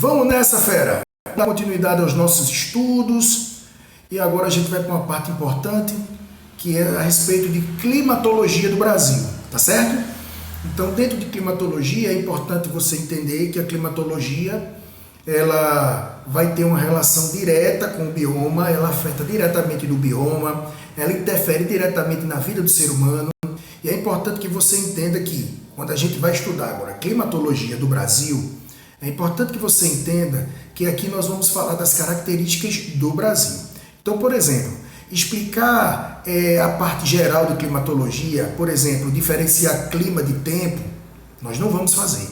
Vamos nessa, fera! Dar continuidade aos nossos estudos e agora a gente vai para uma parte importante que é a respeito de climatologia do Brasil, tá certo? Então, dentro de climatologia, é importante você entender que a climatologia ela vai ter uma relação direta com o bioma, ela afeta diretamente no bioma, ela interfere diretamente na vida do ser humano. E é importante que você entenda que, quando a gente vai estudar agora a climatologia do Brasil, é importante que você entenda que aqui nós vamos falar das características do Brasil. Então, por exemplo, explicar a parte geral de climatologia, por exemplo, diferenciar clima de tempo, nós não vamos fazer.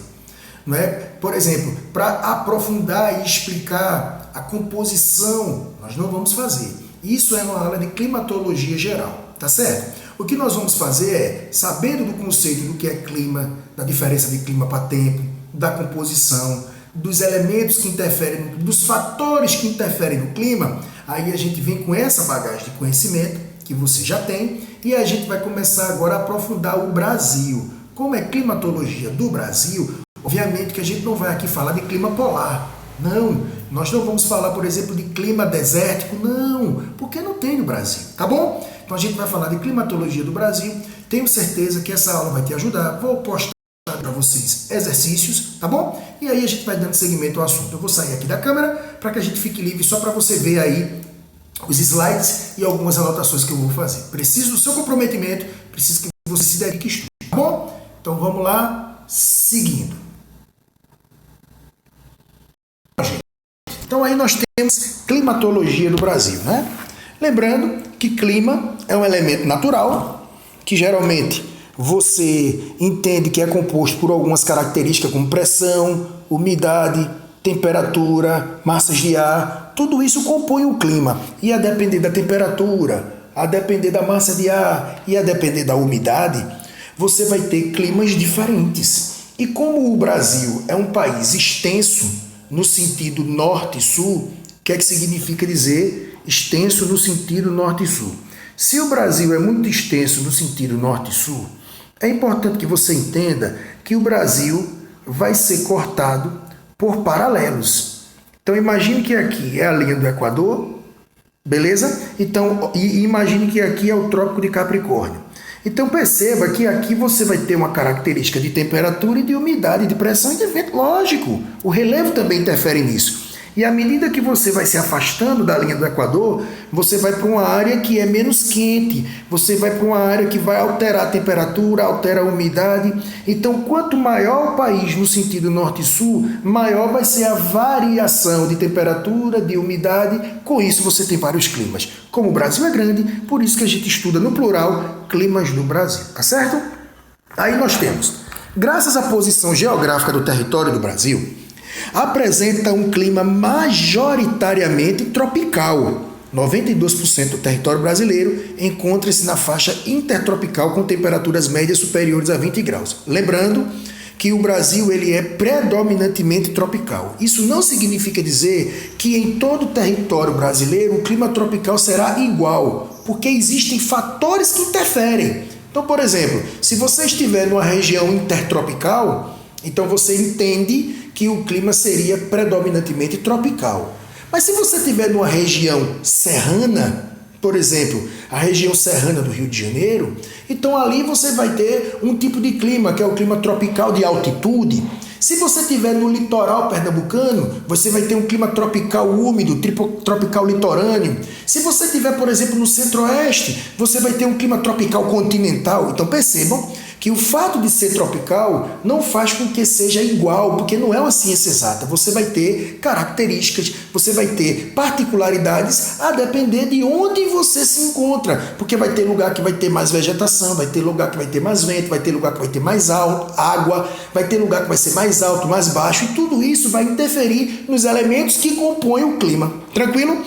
Não é? Por exemplo, para aprofundar e explicar a composição, nós não vamos fazer. Isso é uma aula de climatologia geral, tá certo? O que nós vamos fazer é, sabendo do conceito do que é clima, da diferença de clima para tempo, da composição, dos elementos que interferem, dos fatores que interferem no clima, aí a gente vem com essa bagagem de conhecimento que você já tem e a gente vai começar agora a aprofundar o Brasil. Como é climatologia do Brasil, obviamente que a gente não vai aqui falar de clima polar. Não, nós não vamos falar, por exemplo, de clima desértico, não, porque não tem no Brasil, tá bom? Então a gente vai falar de climatologia do Brasil, tenho certeza que essa aula vai te ajudar, vou postar para vocês exercícios, tá bom? E aí a gente vai dando seguimento ao assunto. Eu vou sair aqui da câmera para que a gente fique livre só para você ver aí os slides e algumas anotações que eu vou fazer. Preciso do seu comprometimento, preciso que você se dedique e estude, tá bom? Então vamos lá, seguindo. Então aí nós temos climatologia do Brasil, né? Lembrando que clima é um elemento natural, que geralmente você entende que é composto por algumas características como pressão, umidade, temperatura, massas de ar, tudo isso compõe o clima. E a depender da temperatura, a depender da massa de ar e a depender da umidade, você vai ter climas diferentes. E como o Brasil é um país extenso, no sentido norte e sul, o que é que significa dizer extenso no sentido norte e sul? Se o Brasil é muito extenso no sentido norte e sul, é importante que você entenda que o Brasil vai ser cortado por paralelos. Então imagine que aqui é a linha do Equador, beleza? Então, e imagine que aqui é o Trópico de Capricórnio. Então perceba que aqui você vai ter uma característica de temperatura e de umidade, de pressão e de vento. Lógico, o relevo também interfere nisso. E à medida que você vai se afastando da linha do Equador, você vai para uma área que é menos quente, você vai para uma área que vai alterar a temperatura, altera a umidade. Então, quanto maior o país no sentido norte e sul, maior vai ser a variação de temperatura, de umidade. Com isso, você tem vários climas. Como o Brasil é grande, por isso que a gente estuda no plural climas do Brasil, tá certo? Aí nós temos, graças à posição geográfica do território do Brasil, apresenta um clima majoritariamente tropical. 92% do território brasileiro encontra-se na faixa intertropical com temperaturas médias superiores a 20 graus. Lembrando que o Brasil ele é predominantemente tropical. Isso não significa dizer que em todo o território brasileiro o clima tropical será igual, porque existem fatores que interferem. Então, por exemplo, se você estiver numa região intertropical, então você entende que o clima seria predominantemente tropical. Mas se você estiver numa região serrana, por exemplo, a região serrana do Rio de Janeiro, então ali você vai ter um tipo de clima, que é o clima tropical de altitude. Se você estiver no litoral pernambucano, você vai ter um clima tropical úmido, tropical litorâneo. Se você estiver, por exemplo, no centro-oeste, você vai ter um clima tropical continental. Então percebam que o fato de ser tropical não faz com que seja igual, porque não é uma ciência exata. Você vai ter características, você vai ter particularidades a depender de onde você se encontra, porque vai ter lugar que vai ter mais vegetação, vai ter lugar que vai ter mais vento, vai ter lugar que vai ter mais água, vai ter lugar que vai ser mais alto, mais baixo, e tudo isso vai interferir nos elementos que compõem o clima. Tranquilo?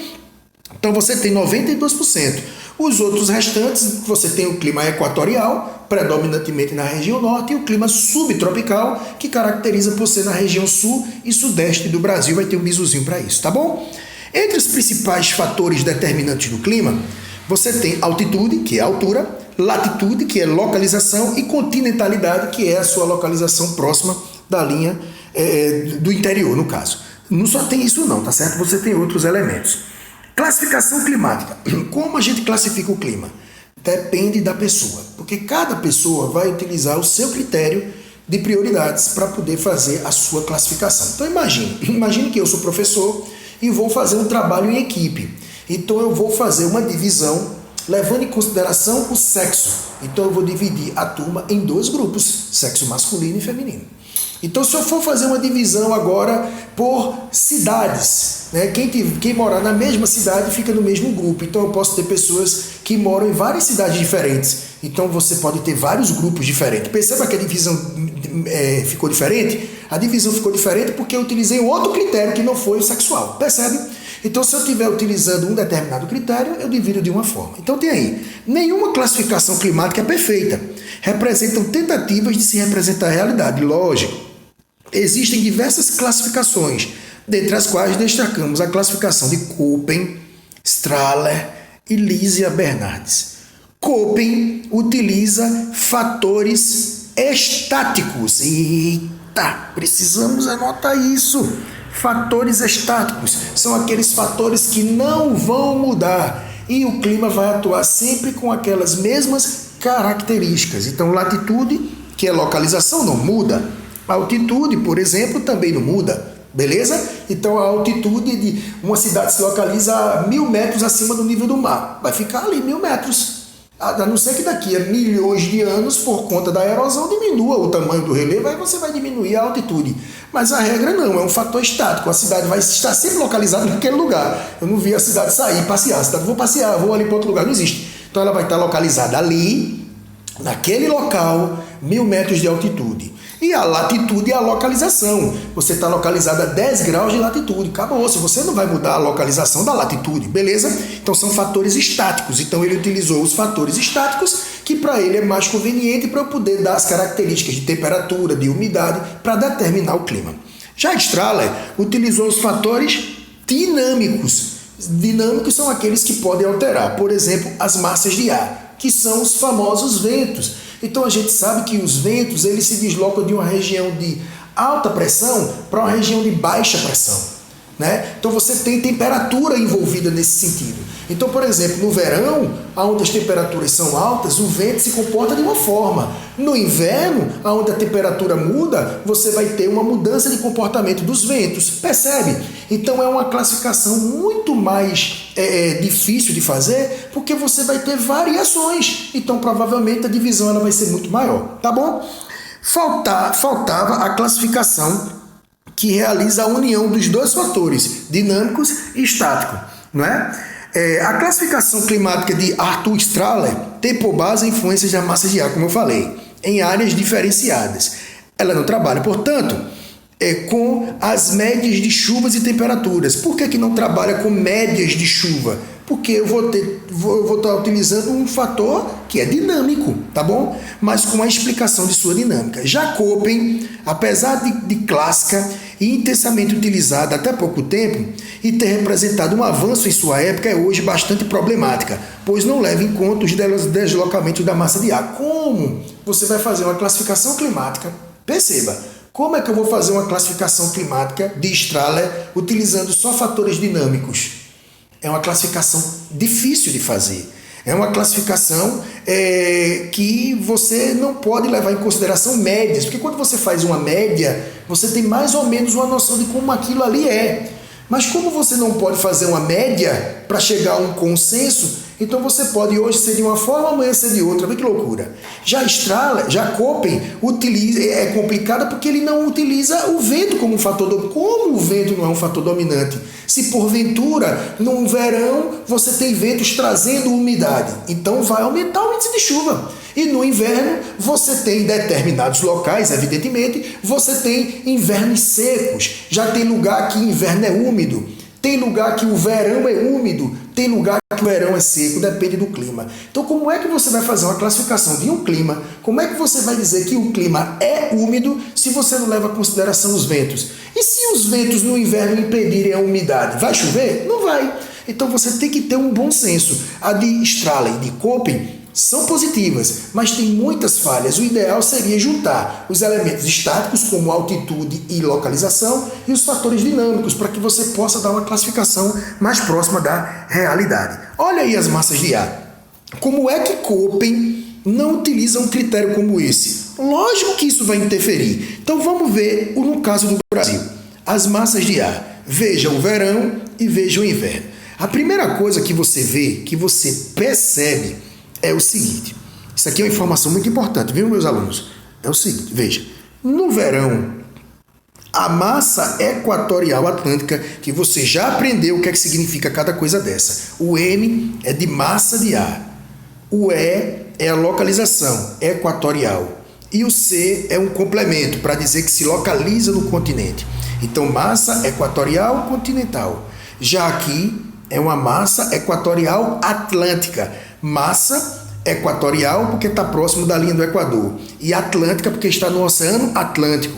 Então você tem 92%. Os outros restantes, você tem o clima equatorial, predominantemente na região norte, e o clima subtropical, que caracteriza por ser na região sul e sudeste do Brasil. Vai ter um bisuzinho para isso, tá bom? Entre os principais fatores determinantes do clima, você tem altitude, que é a altura, latitude, que é localização, e continentalidade, que é a sua localização próxima da linha do interior, no caso. Não só tem isso não, tá certo? Você tem outros elementos. Classificação climática. Como a gente classifica o clima? Depende da pessoa, porque cada pessoa vai utilizar o seu critério de prioridades para poder fazer a sua classificação. Então imagine que eu sou professor e vou fazer um trabalho em equipe. Então eu vou fazer uma divisão levando em consideração o sexo. Então eu vou dividir a turma em 2 grupos, sexo masculino e feminino. Então se eu for fazer uma divisão agora por cidades, né? Quem morar na mesma cidade fica no mesmo grupo. Então eu posso ter pessoas que moram em várias cidades diferentes. Então você pode ter vários grupos diferentes. Perceba que a divisão ficou diferente? A divisão ficou diferente porque eu utilizei um outro critério que não foi o sexual. Percebe? Então se eu estiver utilizando um determinado critério, eu divido de uma forma. Então tem aí, nenhuma classificação climática é perfeita. Representam tentativas de se representar a realidade. Lógico, existem diversas classificações, dentre as quais destacamos a classificação de Köppen, Strahler e Lísia Bernardes. Köppen utiliza fatores estáticos. Eita, precisamos anotar isso. Fatores estáticos são aqueles fatores que não vão mudar e o clima vai atuar sempre com aquelas mesmas características. Então, latitude, que é localização, não muda. A altitude, por exemplo, também não muda. Beleza? Então, a altitude de uma cidade se localiza a 1.000 metros acima do nível do mar. Vai ficar ali 1.000 metros. A não ser que daqui a milhões de anos, por conta da erosão, diminua o tamanho do relevo, aí você vai diminuir a altitude. Mas a regra não, é um fator estático. A cidade vai estar sempre localizada naquele lugar. Eu não vi a cidade sair, passear. A cidade, vou passear, vou ali para outro lugar. Não existe. Então ela vai estar localizada ali, naquele local, 1.000 metros de altitude. E a latitude é a localização. Você está localizado a 10 graus de latitude. Acabou. Se você não vai mudar a localização da latitude, beleza? Então são fatores estáticos. Então ele utilizou os fatores estáticos, que para ele é mais conveniente para eu poder dar as características de temperatura, de umidade, para determinar o clima. Já Strahler utilizou os fatores dinâmicos. Dinâmicos são aqueles que podem alterar, por exemplo, as massas de ar, que são os famosos ventos. Então a gente sabe que os ventos eles se deslocam de uma região de alta pressão para uma região de baixa pressão, né? Então você tem temperatura envolvida nesse sentido. Então, por exemplo, no verão, onde as temperaturas são altas, o vento se comporta de uma forma. No inverno, onde a temperatura muda, você vai ter uma mudança de comportamento dos ventos. Percebe? Então é uma classificação muito mais difícil de fazer, porque você vai ter variações. Então provavelmente a divisão ela vai ser muito maior, tá bom? Faltava a classificação que realiza a união dos 2 fatores, dinâmicos e estáticos, não é? A classificação climática de Arthur Strahler tem por base a influência das massas de ar, como eu falei, em áreas diferenciadas. Ela não trabalha, portanto, com as médias de chuvas e temperaturas. Por que não trabalha com médias de chuva? Porque eu vou estar utilizando um fator que é dinâmico, tá bom? Mas com a explicação de sua dinâmica. Já Köppen, apesar de clássica e intensamente utilizada até pouco tempo e ter representado um avanço em sua época, é hoje bastante problemática, pois não leva em conta os deslocamentos da massa de ar. Como você vai fazer uma classificação climática? Perceba, como é que eu vou fazer uma classificação climática de Strahler utilizando só fatores dinâmicos? É uma classificação difícil de fazer. É uma classificação que você não pode levar em consideração médias, porque quando você faz uma média, você tem mais ou menos uma noção de como aquilo ali é. Mas como você não pode fazer uma média para chegar a um consenso, então você pode hoje ser de uma forma, amanhã ser de outra. Vê que loucura. Já Köppen é complicado porque ele não utiliza o vento como um fator dominante. Como o vento não é um fator dominante? Se porventura, no verão, você tem ventos trazendo umidade, então vai aumentar o índice de chuva. E no inverno, você tem determinados locais, evidentemente, você tem invernos secos. Já tem lugar que inverno é úmido, tem lugar que o verão é úmido, tem lugar que o verão é seco, depende do clima. Então, como é que você vai fazer uma classificação de um clima? Como é que você vai dizer que o clima é úmido se você não leva em consideração os ventos? E se os ventos no inverno impedirem a umidade? Vai chover? Não vai. Então, você tem que ter um bom senso. A de Strahler e de Köppen são positivas, mas tem muitas falhas. O ideal seria juntar os elementos estáticos, como altitude e localização, e os fatores dinâmicos, para que você possa dar uma classificação mais próxima da realidade. Olha aí as massas de ar. Como é que Köppen não utiliza um critério como esse? Lógico que isso vai interferir. Então vamos ver no caso do Brasil. As massas de ar. Veja o verão e veja o inverno. A primeira coisa que você vê, que você percebe, é o seguinte. Isso aqui é uma informação muito importante, viu, meus alunos? É o seguinte, veja. No verão, a massa equatorial atlântica, que você já aprendeu o que é que significa cada coisa dessa. O M é de massa de ar. O E é a localização equatorial. E o C é um complemento para dizer que se localiza no continente. Então, massa equatorial continental. Já aqui é uma massa equatorial atlântica. Massa equatorial porque está próximo da linha do Equador. E atlântica porque está no Oceano Atlântico.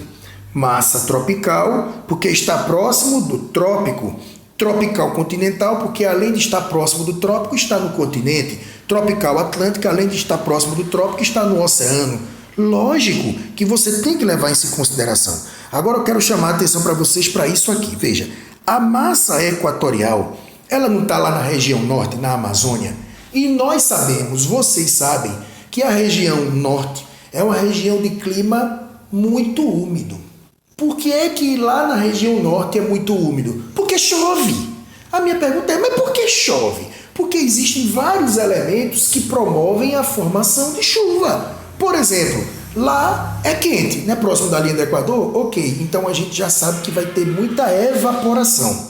Massa tropical porque está próximo do trópico. Tropical continental porque além de estar próximo do trópico, está no continente. Tropical atlântica, além de estar próximo do trópico, está no oceano. Lógico que você tem que levar isso em consideração. Agora eu quero chamar a atenção para vocês para isso aqui. Veja, a massa equatorial, ela não está lá na região norte, na Amazônia. E nós sabemos, vocês sabem, que a região norte é uma região de clima muito úmido. Por que é que lá na região norte é muito úmido? Porque chove. A minha pergunta é, mas por que chove? Porque existem vários elementos que promovem a formação de chuva. Por exemplo, lá é quente, né? Próximo da linha do Equador? Ok, então a gente já sabe que vai ter muita evaporação.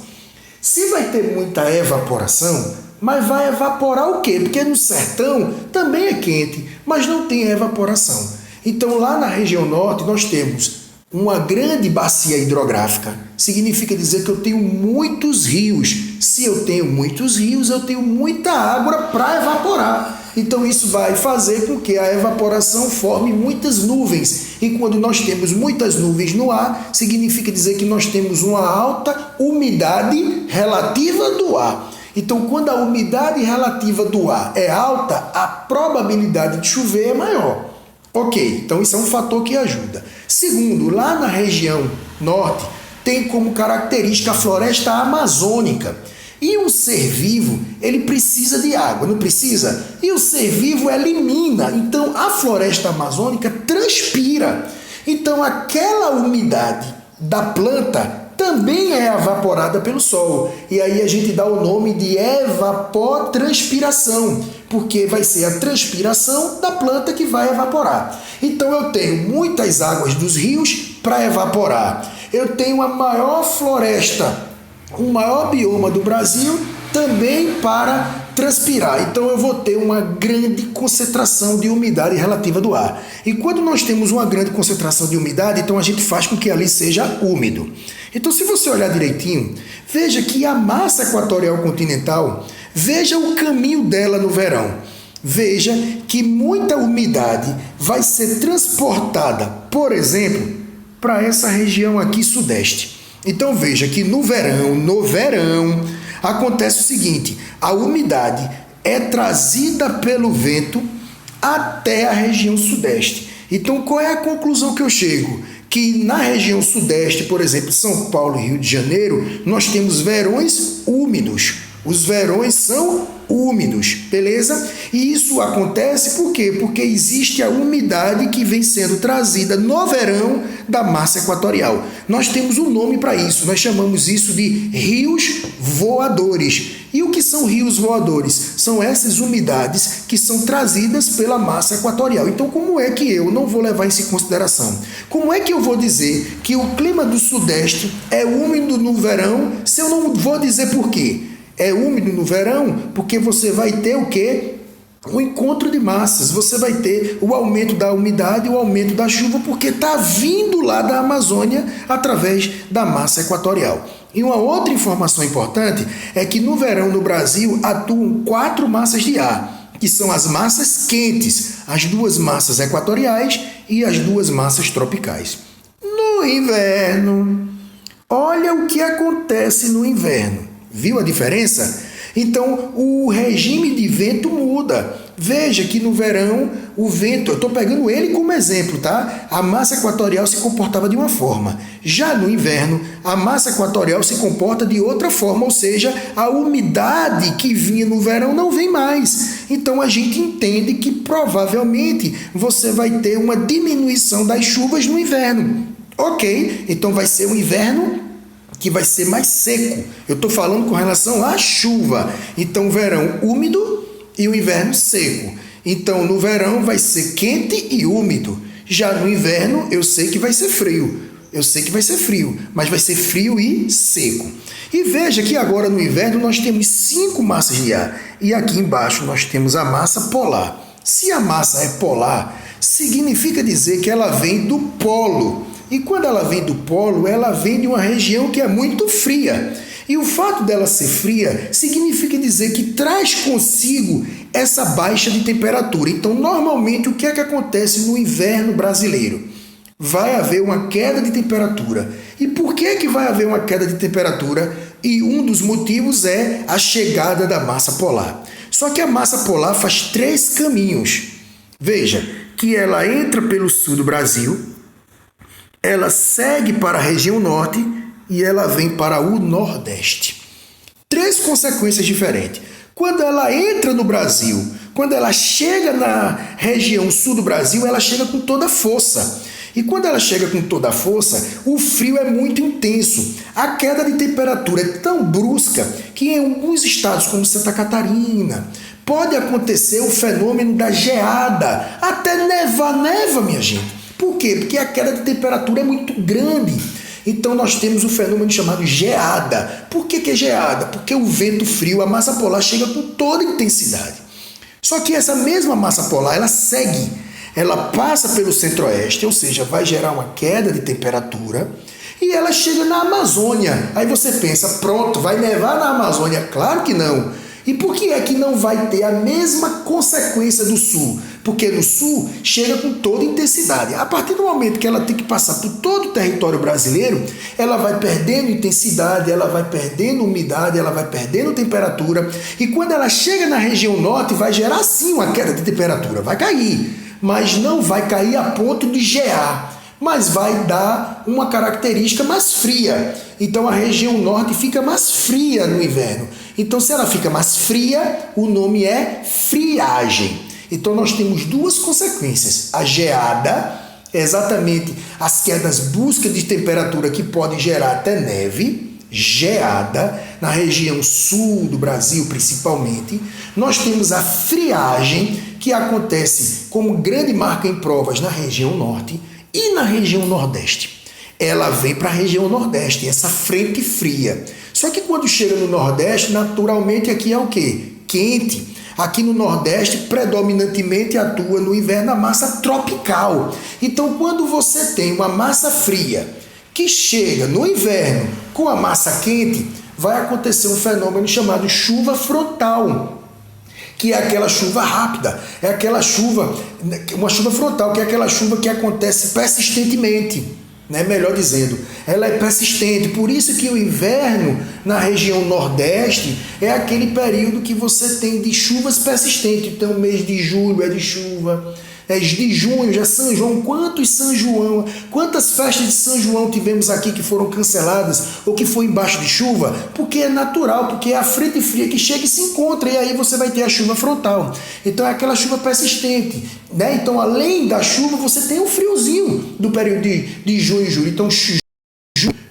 Se vai ter muita evaporação, mas vai evaporar o quê? Porque no sertão também é quente, mas não tem evaporação. Então lá na região norte nós temos uma grande bacia hidrográfica. Significa dizer que eu tenho muitos rios. Se eu tenho muitos rios, eu tenho muita água para evaporar. Então isso vai fazer com que a evaporação forme muitas nuvens. E quando nós temos muitas nuvens no ar, significa dizer que nós temos uma alta umidade relativa do ar. Então, quando a umidade relativa do ar é alta, a probabilidade de chover é maior. Ok, então isso é um fator que ajuda. Segundo, lá na região norte, tem como característica a floresta amazônica. E um ser vivo, ele precisa de água, não precisa? E o ser vivo elimina. Então, a floresta amazônica transpira. Então, aquela umidade da planta também é evaporada pelo sol. E aí a gente dá o nome de evapotranspiração, porque vai ser a transpiração da planta que vai evaporar. Então eu tenho muitas águas dos rios para evaporar. Eu tenho a maior floresta, o maior bioma do Brasil também para transpirar. Então eu vou ter uma grande concentração de umidade relativa do ar. E quando nós temos uma grande concentração de umidade, então a gente faz com que ali seja úmido. Então se você olhar direitinho, veja que a massa equatorial continental, veja o caminho dela no verão. Veja que muita umidade vai ser transportada, por exemplo, para essa região aqui sudeste. Então veja que no verão, acontece o seguinte, a umidade é trazida pelo vento até a região sudeste. Então qual é a conclusão que eu chego? Que na região sudeste, por exemplo, São Paulo e Rio de Janeiro, nós temos verões úmidos. Os verões são úmidos, beleza? E isso acontece por quê? Porque existe a umidade que vem sendo trazida no verão da massa equatorial. Nós temos um nome para isso, nós chamamos isso de rios voadores. E o que são rios voadores? São essas umidades que são trazidas pela massa equatorial. Então, como é que eu não vou levar isso em consideração? Como é que eu vou dizer que o clima do sudeste é úmido no verão se eu não vou dizer por quê? É úmido no verão porque você vai ter o quê? Um encontro de massas. Você vai ter o aumento da umidade, o aumento da chuva, porque está vindo lá da Amazônia através da massa equatorial. E uma outra informação importante é que no verão no Brasil atuam 4 massas de ar, que são as massas quentes, as 2 massas equatoriais e as 2 massas tropicais. No inverno, olha o que acontece no inverno. Viu a diferença? Então, o regime de vento muda. Veja que no verão o vento, eu estou pegando ele como exemplo, tá? A massa equatorial se comportava de uma forma. Já no inverno, a massa equatorial se comporta de outra forma, ou seja, a umidade que vinha no verão não vem mais. Então a gente entende que provavelmente você vai ter uma diminuição das chuvas no inverno. Ok, então vai ser um inverno que vai ser mais seco. Eu estou falando com relação à chuva. Então, verão úmido e o inverno seco. Então, no verão vai ser quente e úmido. Já no inverno, eu sei que vai ser frio. Mas vai ser frio e seco. E veja que agora no inverno nós temos 5 massas de ar. E aqui embaixo nós temos a massa polar. Se a massa é polar, significa dizer que ela vem do polo. E quando ela vem do polo, ela vem de uma região que é muito fria. E o fato dela ser fria significa dizer que traz consigo essa baixa de temperatura. Então, normalmente, o que é que acontece no inverno brasileiro? Vai haver uma queda de temperatura. E por que vai haver uma queda de temperatura? E um dos motivos é a chegada da massa polar. Só que a massa polar faz 3 caminhos. Veja, que ela entra pelo sul do Brasil, ela segue para a região norte e ela vem para o nordeste. 3 consequências diferentes. Quando ela entra no Brasil, quando ela chega na região sul do Brasil, ela chega com toda a força. E quando ela chega com toda a força, o frio é muito intenso. A queda de temperatura é tão brusca que em alguns estados, como Santa Catarina, pode acontecer o fenômeno da geada. Até neva, minha gente. Por quê? Porque a queda de temperatura é muito grande. Então nós temos um fenômeno chamado geada. Por que é geada? Porque o vento frio, a massa polar, chega com toda intensidade. Só que essa mesma massa polar, ela segue. Ela passa pelo centro-oeste, ou seja, vai gerar uma queda de temperatura, e ela chega na Amazônia. Aí você pensa, pronto, vai nevar na Amazônia? Claro que não. E por que é que não vai ter a mesma consequência do sul? Porque no sul chega com toda intensidade. A partir do momento que ela tem que passar por todo o território brasileiro, ela vai perdendo intensidade, ela vai perdendo umidade, ela vai perdendo temperatura. E quando ela chega na região norte, vai gerar sim uma queda de temperatura, vai cair. Mas não vai cair a ponto de gear, mas vai dar uma característica mais fria. Então a região norte fica mais fria no inverno. Então se ela fica mais fria, o nome é friagem. Então nós temos 2 consequências. A geada, exatamente as quedas bruscas de temperatura que podem gerar até neve, geada, na região sul do Brasil principalmente. Nós temos a friagem, que acontece como grande marca em provas na região norte e na região nordeste. Ela vem para a região nordeste, essa frente fria. Só que quando chega no nordeste, naturalmente aqui é o quê? Quente. Aqui no nordeste, predominantemente atua no inverno a massa tropical. Então, quando você tem uma massa fria que chega no inverno com a massa quente, vai acontecer um fenômeno chamado chuva frontal, que é aquela chuva rápida, é aquela chuva, uma chuva frontal, que é aquela chuva que acontece persistentemente, né? Melhor dizendo, ela é persistente. Por isso que o inverno na região nordeste é aquele período que você tem de chuvas persistentes. Então, o mês de julho é de chuva, de junho já São João. Quantas festas de São João tivemos aqui que foram canceladas ou que foi embaixo de chuva? Porque é natural, porque é a frente fria que chega e se encontra, e aí você vai ter a chuva frontal. Então é aquela chuva persistente, né? Então, além da chuva, você tem o friozinho do período de junho e julho. Então,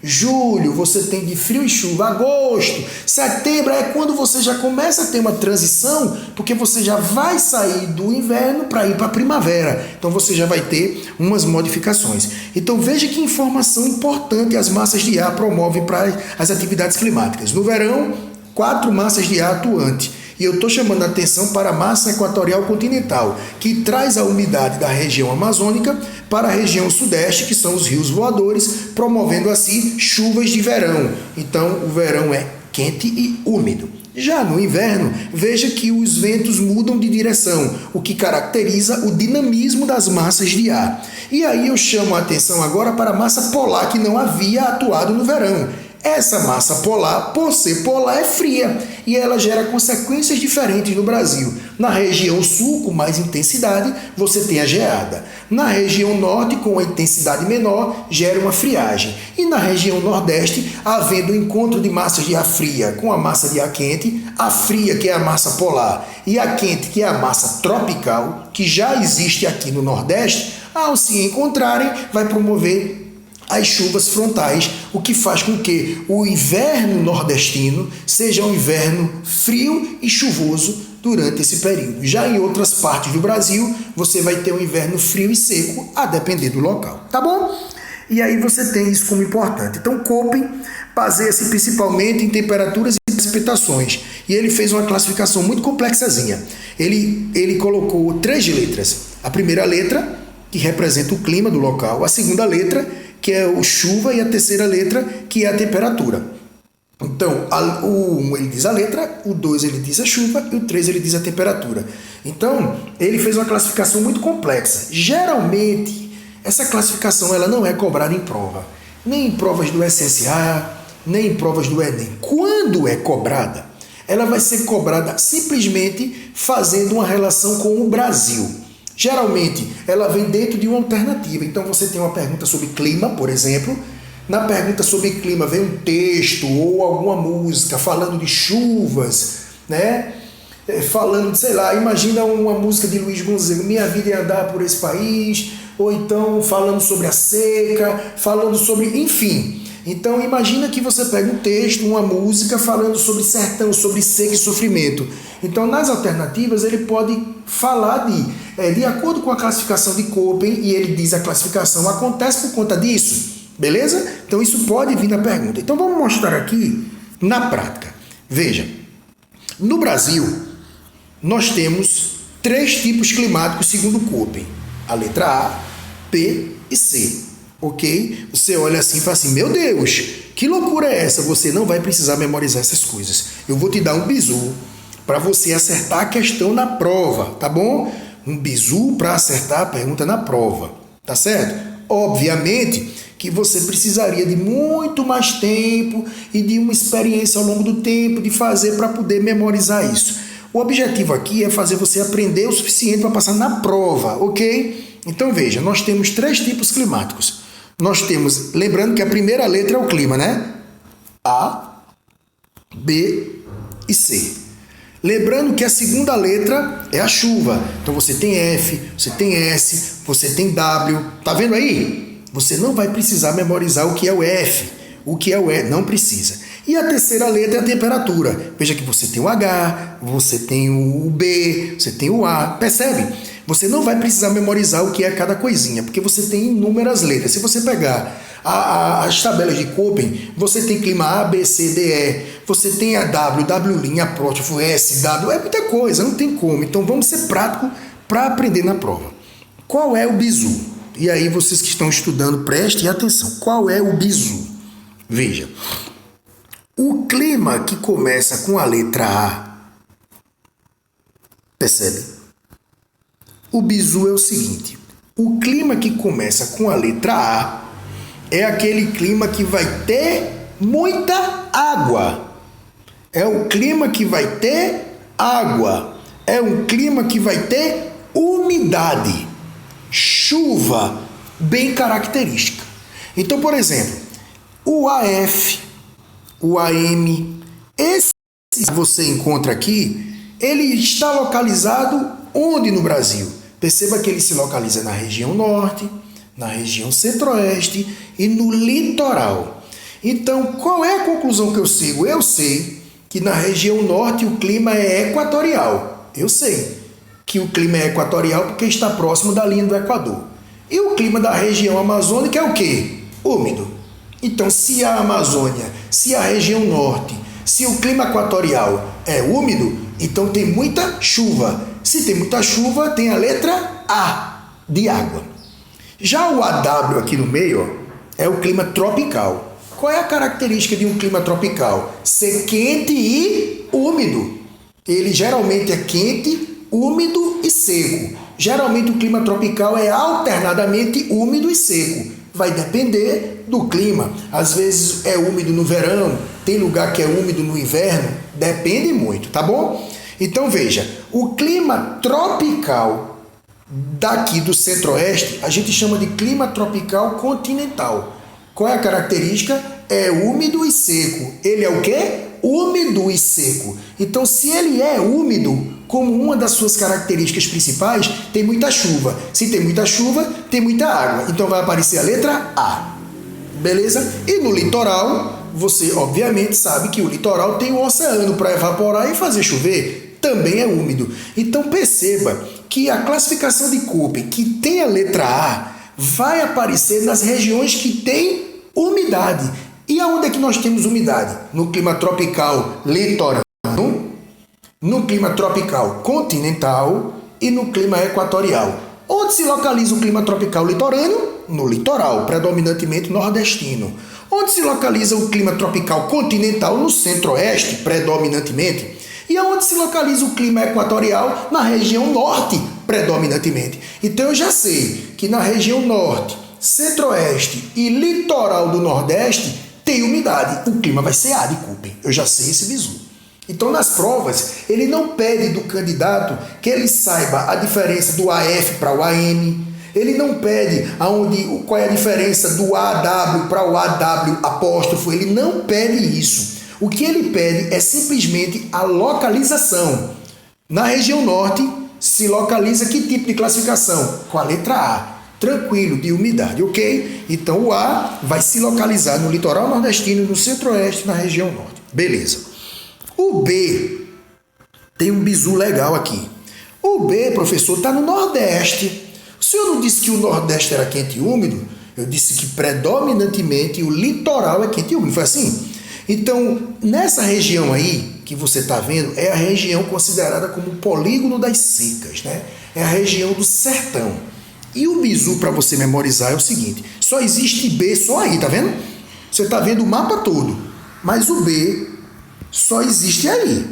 julho você tem de frio e chuva. Agosto, setembro é quando você já começa a ter uma transição, porque você já vai sair do inverno para ir para a primavera. Então você já vai ter umas modificações. Então veja que informação importante as massas de ar promovem para as atividades climáticas. No verão, 4 massas de ar atuantes. E eu estou chamando a atenção para a massa equatorial continental, que traz a umidade da região amazônica para a região sudeste, que são os rios voadores, promovendo assim chuvas de verão. Então, o verão é quente e úmido. Já no inverno, veja que os ventos mudam de direção, o que caracteriza o dinamismo das massas de ar. E aí eu chamo a atenção agora para a massa polar, que não havia atuado no verão. Essa massa polar, por ser polar, é fria e ela gera consequências diferentes no Brasil. Na região sul, com mais intensidade, você tem a geada. Na região norte, com a intensidade menor, gera uma friagem. E na região nordeste, havendo o encontro de massas de ar fria com a massa de ar quente, a fria, que é a massa polar, e a quente, que é a massa tropical, que já existe aqui no Nordeste, ao se encontrarem, vai promover as chuvas frontais, o que faz com que o inverno nordestino seja um inverno frio e chuvoso durante esse período. Já em outras partes do Brasil, você vai ter um inverno frio e seco, a depender do local, tá bom? E aí você tem isso como importante. Então, Köppen baseia-se principalmente em temperaturas e precipitações. E ele fez uma classificação muito complexazinha. Ele colocou 3 letras. A primeira letra, que representa o clima do local. A segunda letra, que é o chuva, e a terceira letra, que é a temperatura. Então, o 1 ele diz a letra, o 2 ele diz a chuva e o 3 ele diz a temperatura. Então, ele fez uma classificação muito complexa. Geralmente, essa classificação ela não é cobrada em prova. Nem em provas do SSA, nem em provas do Enem. Quando é cobrada, ela vai ser cobrada simplesmente fazendo uma relação com o Brasil. Geralmente, ela vem dentro de uma alternativa. Então, você tem uma pergunta sobre clima, por exemplo. Na pergunta sobre clima vem um texto ou alguma música falando de chuvas, né? Falando, sei lá, imagina uma música de Luiz Gonzaga, Minha Vida é Andar por Esse País, ou então falando sobre a seca, falando sobre, enfim. Então, imagina que você pega um texto, uma música falando sobre sertão, sobre seca e sofrimento. Então, nas alternativas, ele pode falar de acordo com a classificação de Köppen, e ele diz a classificação acontece por conta disso, beleza? Então, isso pode vir na pergunta. Então, vamos mostrar aqui na prática. Veja, no Brasil, nós temos 3 tipos climáticos segundo Köppen. A letra A, B e C. Ok? Você olha assim e fala assim, meu Deus, que loucura é essa? Você não vai precisar memorizar essas coisas. Eu vou te dar um bizu para você acertar a questão na prova, tá bom? Um bizu para acertar a pergunta na prova, tá certo? Obviamente que você precisaria de muito mais tempo e de uma experiência ao longo do tempo de fazer para poder memorizar isso. O objetivo aqui é fazer você aprender o suficiente para passar na prova, ok? Então veja, nós temos 3 tipos climáticos. Nós temos, lembrando que a primeira letra é o clima, né? A, B e C. Lembrando que a segunda letra é a chuva. Então você tem F, você tem S, você tem W. Tá vendo aí? Você não vai precisar memorizar o que é o F, o que é o E, não precisa. E a terceira letra é a temperatura. Veja que você tem o H, você tem o B, você tem o A. Percebe? Você não vai precisar memorizar o que é cada coisinha, porque você tem inúmeras letras. Se você pegar as tabelas de Köppen, você tem clima A, B, C, D, E, você tem a W, W', apóstrofo, S, W, é muita coisa, não tem como. Então vamos ser práticos para aprender na prova. Qual é o bizu? E aí vocês que estão estudando, prestem atenção. Qual é o bizu? Veja, o clima que começa com a letra A, percebe? O bizu é o seguinte, o clima que começa com a letra A é aquele clima que vai ter muita água. É o clima que vai ter água. É um clima que vai ter umidade, chuva bem característica. Então, por exemplo, o AF, o AM, esse que você encontra aqui, ele está localizado onde no Brasil? Perceba que ele se localiza na região norte, na região centro-oeste e no litoral. Então, qual é a conclusão que eu sigo? Eu sei que na região norte o clima é equatorial. Eu sei que o clima é equatorial porque está próximo da linha do Equador. E o clima da região amazônica é o quê? Úmido. Então, se a Amazônia, se a região norte, se o clima equatorial é úmido, então tem muita chuva. Se tem muita chuva, tem a letra A, de água. Já o AW aqui no meio, ó, é o clima tropical. Qual é a característica de um clima tropical? Ser quente e úmido. Ele geralmente é quente, úmido e seco. Geralmente o clima tropical é alternadamente úmido e seco. Vai depender do clima. Às vezes é úmido no verão, tem lugar que é úmido no inverno, depende muito, tá bom? Então veja, o clima tropical daqui do centro-oeste, a gente chama de clima tropical continental. Qual é a característica? É úmido e seco. Ele é o quê? Úmido e seco. Então, se ele é úmido, como uma das suas características principais, tem muita chuva. Se tem muita chuva, tem muita água. Então, vai aparecer a letra A. Beleza? E no litoral, você obviamente sabe que o litoral tem o oceano para evaporar e fazer chover. Também é úmido. Então, perceba que a classificação de Köppen, que tem a letra A, vai aparecer nas regiões que tem umidade. E aonde é que nós temos umidade? No clima tropical litorâneo, no clima tropical continental e no clima equatorial. Onde se localiza o clima tropical litorâneo? No litoral, predominantemente nordestino. Onde se localiza o clima tropical continental? No centro-oeste, predominantemente. E aonde se localiza o clima equatorial? Na região norte, predominantemente. Então eu já sei que na região norte, centro-oeste e litoral do nordeste tem umidade. O clima vai ser A de Köppen. Eu já sei esse bizu. Então, nas provas, ele não pede do candidato que ele saiba a diferença do AF para o AM. Ele não pede qual é a diferença do AW para o AW apóstrofo. Ele não pede isso. O que ele pede é simplesmente a localização. Na região norte, se localiza que tipo de classificação? Com a letra A. Tranquilo, de umidade, ok? Então o A vai se localizar no litoral nordestino, no centro-oeste, na região norte. Beleza. O B tem um bizu legal aqui. O B, professor, está no nordeste. O senhor não disse que o nordeste era quente e úmido? Eu disse que predominantemente o litoral é quente e úmido. Foi assim? Então, nessa região aí que você está vendo, é a região considerada como o polígono das secas, né? É a região do sertão. E o bizu para você memorizar é o seguinte, só existe B só aí, tá vendo? Você tá vendo o mapa todo, mas o B só existe aí.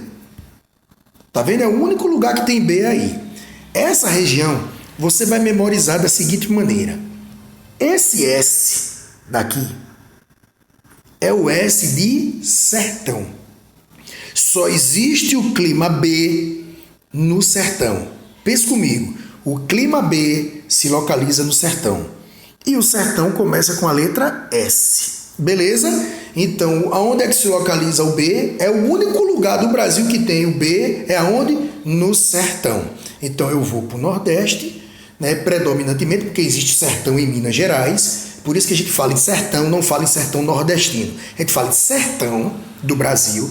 Tá vendo? É o único lugar que tem B aí. Essa região você vai memorizar da seguinte maneira. Esse S daqui é o S de sertão. Só existe o clima B no sertão. Pensa comigo. O clima B se localiza no sertão. E o sertão começa com a letra S. Beleza? Então, aonde é que se localiza o B? É o único lugar do Brasil que tem o B. É aonde? No sertão. Então, eu vou para o Nordeste, né, predominantemente, porque existe sertão em Minas Gerais. Por isso que a gente fala em sertão, não fala em sertão nordestino. A gente fala em sertão do Brasil.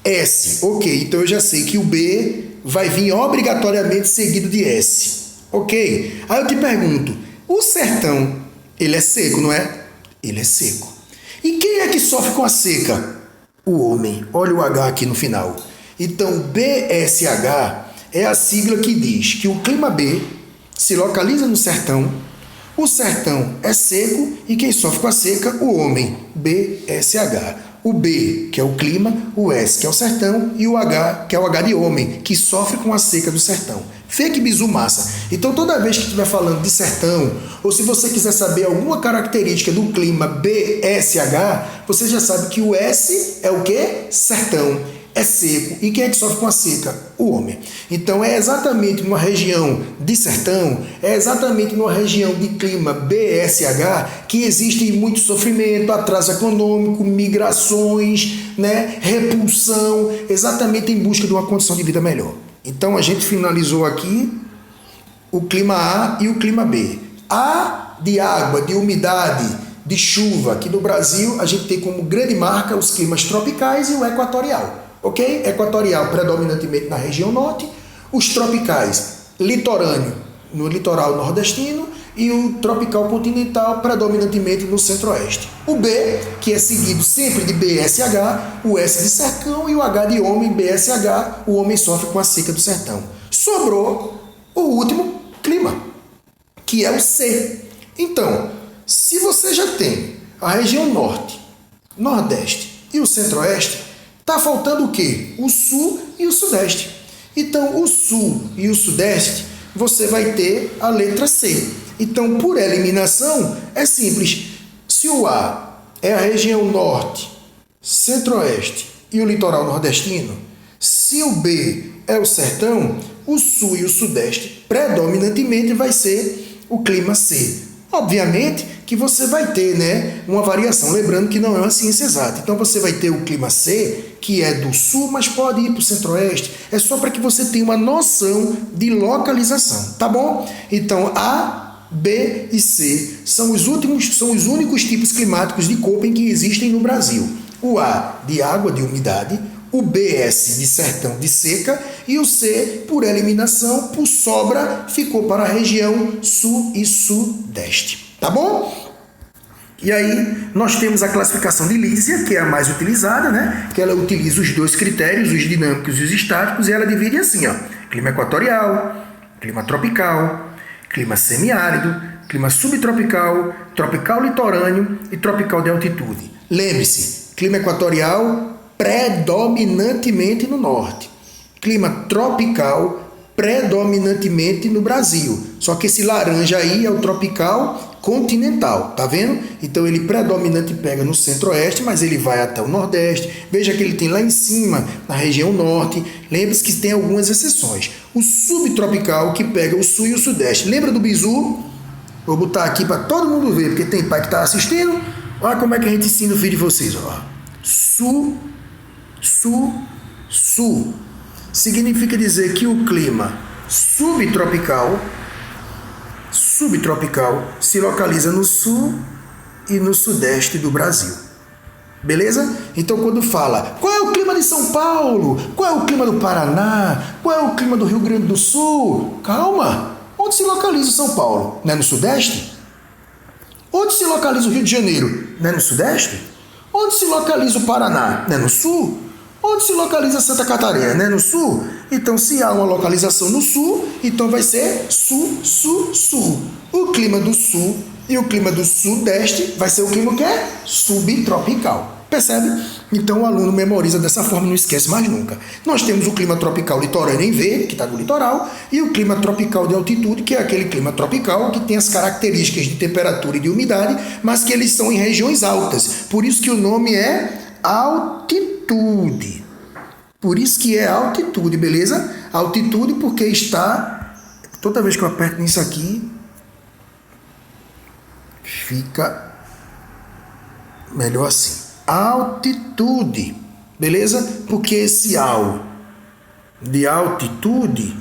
S. Ok, então eu já sei que o B vai vir obrigatoriamente seguido de S. Ok? Aí eu te pergunto, o sertão, ele é seco, não é? Ele é seco. E quem é que sofre com a seca? O homem. Olha o H aqui no final. Então, BSH é a sigla que diz que o clima B se localiza no sertão, o sertão é seco e quem sofre com a seca? O homem. BSH. O B, que é o clima, o S, que é o sertão, e o H, que é o H de homem, que sofre com a seca do sertão. Vê que bizu massa. Então, toda vez que estiver falando de sertão, ou se você quiser saber alguma característica do clima BSH, você já sabe que o S é o quê? Sertão. É seco. E quem é que sofre com a seca? O homem. Então, é exatamente numa região de sertão, é exatamente numa região de clima BSH que existe muito sofrimento, atraso econômico, migrações, né, repulsão, exatamente em busca de uma condição de vida melhor. Então, a gente finalizou aqui o clima A e o clima B. A de água, de umidade, de chuva. Aqui no Brasil, a gente tem como grande marca os climas tropicais e o equatorial. Ok? Equatorial predominantemente na região norte, os tropicais litorâneo no litoral nordestino e o tropical continental predominantemente no centro-oeste. O B, que é seguido sempre de BSH, o S de sertão e o H de homem, BSH, o homem sofre com a seca do sertão. Sobrou o último clima, que é o C. Então, se você já tem a região norte, nordeste e o centro-oeste, está faltando o quê? O sul e o sudeste. Então, o sul e o sudeste, você vai ter a letra C. Então, por eliminação, é simples. Se o A é a região norte, centro-oeste e o litoral nordestino, se o B é o sertão, o sul e o sudeste predominantemente vai ser o clima C. Obviamente que você vai ter, né, uma variação, lembrando que não é uma ciência exata. Então você vai ter o clima C, que é do sul, mas pode ir para o centro-oeste. É só para que você tenha uma noção de localização, tá bom? Então A, B e C são os únicos tipos climáticos de Köppen que existem no Brasil. O A de água, de umidade, o BS de sertão, de seca, e o C, por eliminação, por sobra, ficou para a região sul e sudeste. Tá bom? E aí nós temos a classificação de Lisias, que é a mais utilizada, né? Que ela utiliza os dois critérios, os dinâmicos e os estáticos, e ela divide assim, ó: clima equatorial, clima tropical, clima semiárido, clima subtropical, tropical litorâneo e tropical de altitude. Lembre-se, clima equatorial predominantemente no norte. Clima tropical predominantemente no Brasil. Só que esse laranja aí é o tropical continental, tá vendo? Então ele predominante pega no centro-oeste, mas ele vai até o nordeste. Veja que ele tem lá em cima, na região norte. Lembre-se que tem algumas exceções. O subtropical que pega o sul e o sudeste. Lembra do bizu? Vou botar aqui para todo mundo ver, porque tem pai que está assistindo. Olha como é que a gente ensina o vídeo de vocês. Ó. Sul, sul. Significa dizer que o clima subtropical se localiza no sul e no sudeste do Brasil. Beleza? Então, quando fala qual é o clima de São Paulo, qual é o clima do Paraná, qual é o clima do Rio Grande do Sul, calma. Onde se localiza o São Paulo? Não é no sudeste? Onde se localiza o Rio de Janeiro? Não é no sudeste? Onde se localiza o Paraná? Não é no sul? Onde se localiza Santa Catarina? Não é no sul? Então, se há uma localização no sul, então vai ser sul, sul, sul. O clima do sul e o clima do sudeste vai ser o clima que é subtropical. Percebe? Então o aluno memoriza dessa forma, não esquece mais nunca. Nós temos o clima tropical litorâneo em verde, que está no litoral, e o clima tropical de altitude, que é aquele clima tropical que tem as características de temperatura e de umidade, mas que eles são em regiões altas. Por isso que o nome é altitude. Por isso que é altitude, beleza? Altitude porque está... Toda vez que eu aperto nisso aqui, fica melhor assim. Altitude, beleza? Porque esse al de altitude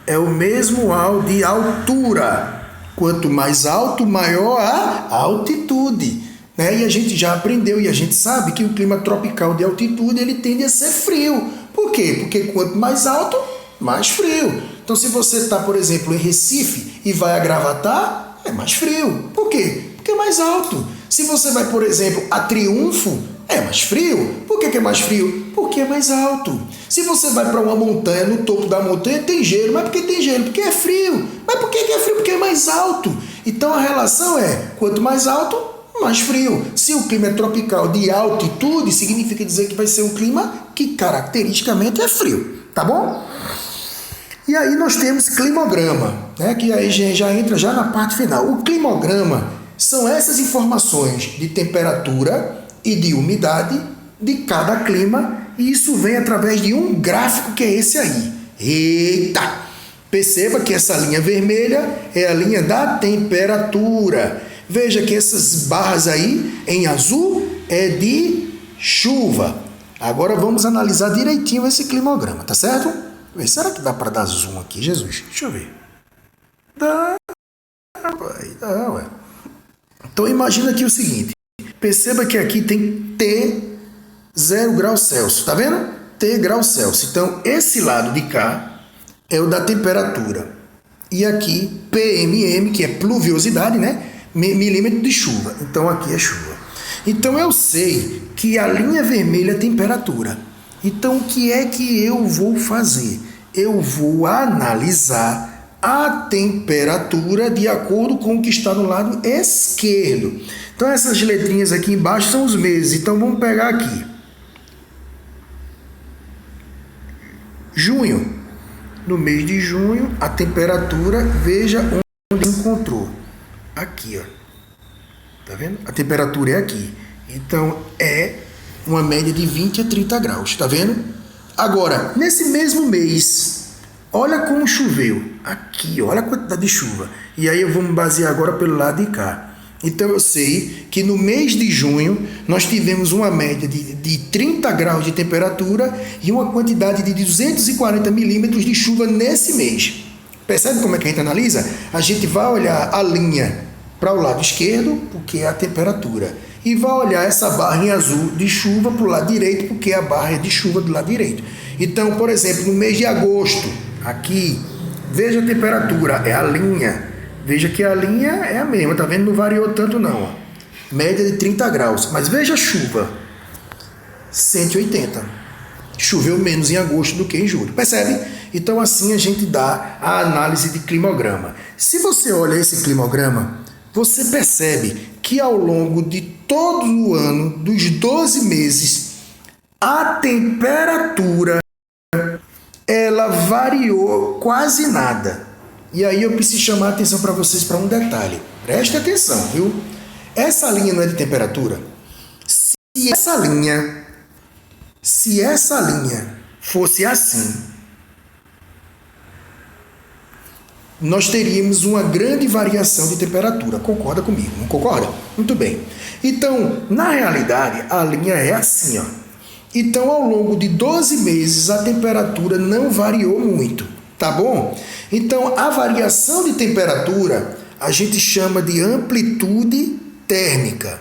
é o mesmo al de altura. Quanto mais alto, maior a altitude, né? E a gente já aprendeu e a gente sabe que o clima tropical de altitude ele tende a ser frio. Por quê? Porque quanto mais alto, mais frio. Então, se você está, por exemplo, em Recife e vai a Gravatar, é mais frio. Por quê? Porque é mais alto. Se você vai, por exemplo, a Triunfo, é mais frio. Por que é mais frio? Porque é mais alto. Se você vai para uma montanha, no topo da montanha tem gelo. Mas por que tem gelo? Porque é frio. Mas por que é frio? Porque é mais alto. Então a relação é, quanto mais alto, mais frio. Se o clima é tropical de altitude, significa dizer que vai ser um clima que caracteristicamente é frio. Tá bom? E aí nós temos climograma, né? Que aí já entra já na parte final. O climograma são essas informações de temperatura e de umidade de cada clima, e isso vem através de um gráfico que é esse aí. Eita! Perceba que essa linha vermelha é a linha da temperatura. Veja que essas barras aí em azul é de chuva. Agora vamos analisar direitinho esse climograma, tá certo? Será que dá para dar zoom aqui, Jesus? Deixa eu ver. Dá, ué. Então imagina aqui o seguinte, perceba que aqui tem T 0 graus Celsius, tá vendo? T graus Celsius. Então esse lado de cá é o da temperatura. E aqui PMM, que é pluviosidade, né? Milímetro de chuva. Então aqui é chuva. Então eu sei que a linha vermelha é temperatura. Então o que é que eu vou fazer? Eu vou analisar a temperatura de acordo com o que está no lado esquerdo. Então essas letrinhas aqui embaixo são os meses. Então vamos pegar aqui. Junho. No mês de junho, a temperatura, veja onde encontrou. aqui, ó. Tá vendo? A temperatura é aqui. Então, é uma média de 20 a 30 graus, tá vendo? Agora, nesse mesmo mês, olha como choveu. Aqui, olha a quantidade de chuva. E aí eu vou me basear agora pelo lado de cá. Então eu sei que no mês de junho nós tivemos uma média de 30 graus de temperatura e uma quantidade de 240 milímetros de chuva nesse mês. Percebe como é que a gente analisa? A gente vai olhar a linha para o lado esquerdo, porque é a temperatura. E vai olhar essa barra em azul de chuva para o lado direito, porque a barra é de chuva do lado direito. Então, por exemplo, no mês de agosto, aqui, veja a temperatura, é a linha. Veja que a linha é a mesma, tá vendo? Não variou tanto não. Ó. Média de 30 graus. Mas veja a chuva. 180. Choveu menos em agosto do que em julho. Percebe? Então assim a gente dá a análise de climograma. Se você olha esse climograma, você percebe que ao longo de todo o ano, dos 12 meses, a temperatura ela variou quase nada. E aí eu preciso chamar a atenção para vocês para um detalhe. Preste atenção, viu? Essa linha não é de temperatura? Se essa linha fosse assim, nós teríamos uma grande variação de temperatura. Concorda comigo? Não concorda? Muito bem. Então, na realidade, a linha é assim, ó. Então, ao longo de 12 meses, a temperatura não variou muito. Tá bom? Então, a variação de temperatura a gente chama de amplitude térmica.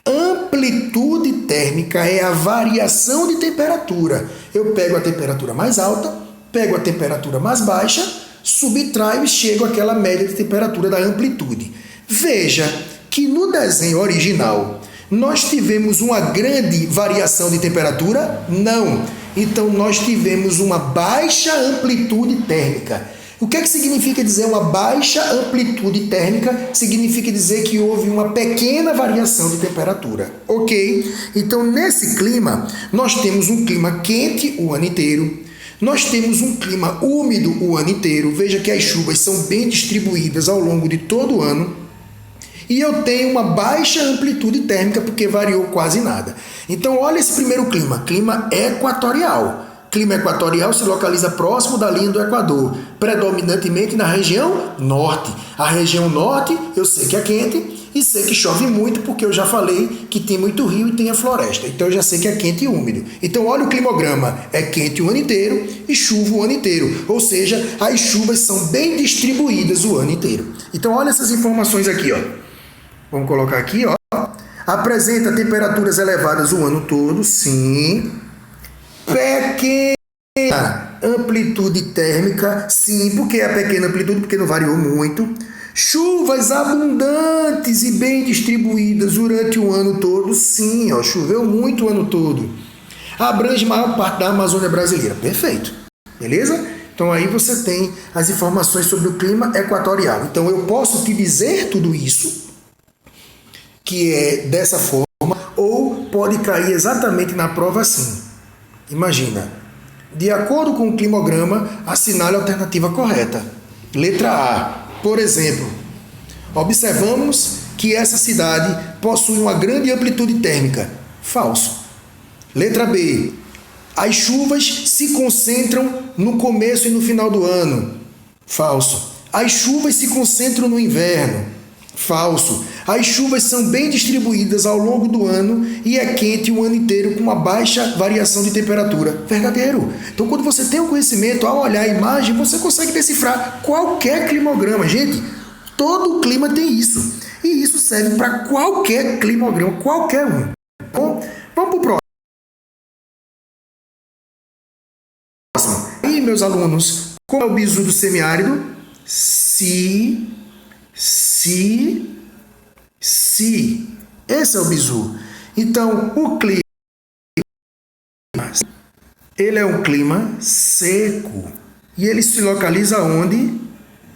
Amplitude térmica é a variação de temperatura. Eu pego a temperatura mais alta, pego a temperatura mais baixa, subtraio e chego àquela média de temperatura da amplitude. Veja que no desenho original nós tivemos uma grande variação de temperatura? Não. Então, nós tivemos uma baixa amplitude térmica. O que é que significa dizer uma baixa amplitude térmica? Significa dizer que houve uma pequena variação de temperatura. Ok? Então, nesse clima, nós temos um clima quente o ano inteiro. Nós temos um clima úmido o ano inteiro. Veja que as chuvas são bem distribuídas ao longo de todo o ano. E eu tenho uma baixa amplitude térmica porque variou quase nada. Então, olha esse primeiro clima, clima equatorial. Clima equatorial se localiza próximo da linha do Equador, predominantemente na região norte. A região norte eu sei que é quente e sei que chove muito porque eu já falei que tem muito rio e tem a floresta. Então eu já sei que é quente e úmido. Então olha o climograma, é quente o ano inteiro e chuva o ano inteiro. Ou seja, as chuvas são bem distribuídas o ano inteiro. Então olha essas informações aqui, ó. Vamos colocar aqui, ó. Apresenta temperaturas elevadas o ano todo, sim. Pequena amplitude térmica, sim, porque é a pequena amplitude, porque não variou muito. Chuvas abundantes e bem distribuídas durante o ano todo, sim, ó, choveu muito o ano todo. Abrange maior parte da Amazônia brasileira, perfeito, beleza? Então aí você tem as informações sobre o clima equatorial. Então eu posso te dizer tudo isso, que é dessa forma, ou pode cair exatamente na prova assim. Imagina, de acordo com o climograma, assinale a alternativa correta. Letra A, por exemplo, observamos que essa cidade possui uma grande amplitude térmica. Falso. Letra B, as chuvas se concentram no começo e no final do ano. Falso. As chuvas se concentram no inverno. Falso. As chuvas são bem distribuídas ao longo do ano e é quente o ano inteiro com uma baixa variação de temperatura. Verdadeiro. Então, quando você tem o conhecimento, ao olhar a imagem, você consegue decifrar qualquer climograma. Gente, todo clima tem isso. E isso serve para qualquer climograma, qualquer um. Bom, vamos para o próximo. E, meus alunos, qual é o bizu do semiárido? Si. Esse é o bizu. Então, o clima, ele é um clima seco. E ele se localiza onde?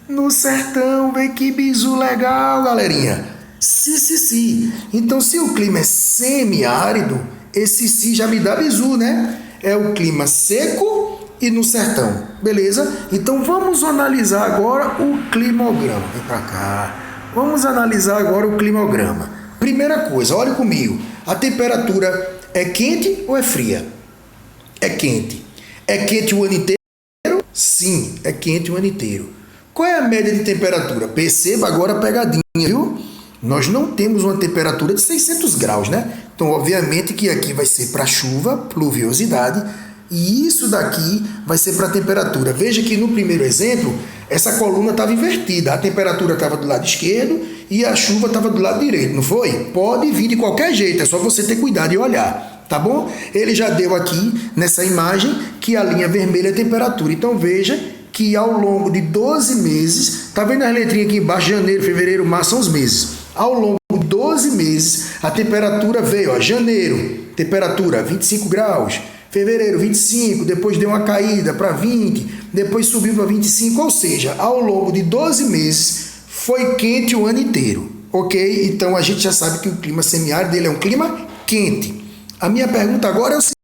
No sertão. Vê que bizu legal, galerinha. Si. Então, se o clima é semiárido, esse si já me dá bizu, né? É o clima seco e no sertão. Beleza? Então, vamos analisar agora o climograma. Vem pra cá. Vamos analisar agora o climograma. Primeira coisa, olhe comigo. A temperatura é quente ou é fria? É quente. É quente o ano inteiro? Sim, é quente o ano inteiro. Qual é a média de temperatura? Perceba agora a pegadinha, viu? Nós não temos uma temperatura de 600 graus, né? Então, obviamente que aqui vai ser para chuva, pluviosidade, e isso daqui vai ser para temperatura. Veja que no primeiro exemplo, essa coluna estava invertida. A temperatura estava do lado esquerdo e a chuva estava do lado direito, não foi? Pode vir de qualquer jeito, é só você ter cuidado e olhar, tá bom? Ele já deu aqui, nessa imagem, que a linha vermelha é a temperatura. Então, veja que ao longo de 12 meses, tá vendo as letrinhas aqui embaixo, janeiro, fevereiro, março, são os meses. Ao longo de 12 meses, a temperatura veio, ó, janeiro, temperatura 25 graus, fevereiro 25, depois deu uma caída para 20, depois subiu para 25, ou seja, ao longo de 12 meses foi quente o ano inteiro, ok? Então a gente já sabe que o clima semiárido dele é um clima quente. A minha pergunta agora é o seguinte: